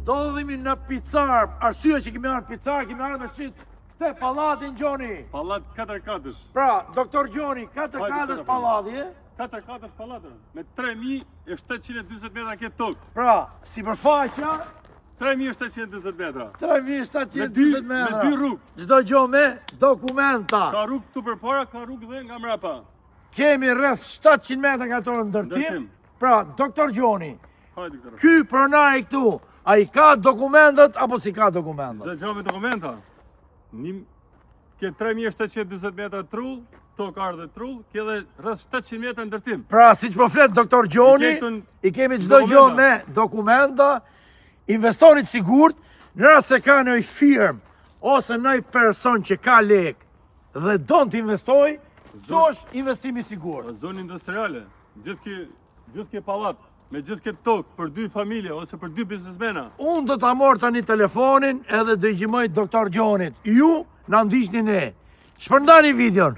Ndodhemi në Picar, arsye që kemi ardhur në Picar, kemi ardhur me shit te pallatin Gjoni. Pallat 4 katësh. Pra, doktor Gjoni, 4 katësh pallati, 4 katësh pallatën me 3720 metra këtë tokë. Pra, sipërfaqja 3720 metra. 3720 metra. Me dy rrugë. Çdo gjë me dokumenta. Ka rrugë këtu përpara, ka rrugë dhe nga mbrapa. Kemi rreth 700 metra nga tonë ndërtim. Pra, doktor Gjoni, Hajde këtë. ky pronari këtu, a i ka dokumentet apo si ka dokumentet? Çdo gjë me dokumenta. Ke 3720 metra trull, tokar dhe trull, ke edhe rreth 700 metra ndërtim. Pra, si që po flet doktor Gjoni, i kemi çdo gjë me dokumenta, investorit sigurt, në rast se ka një firmë ose një person që ka lek dhe don të investoj, është investimi sigurt. Zonë industriale, gjithë ke pallat, me gjithë këtë tokë për 2 familje ose për 2 biznesmena. Unë do ta marr tani telefonin edhe do i gjimoj doktor Gjonit. Ju na ndiqni ne. Shpërndani videon.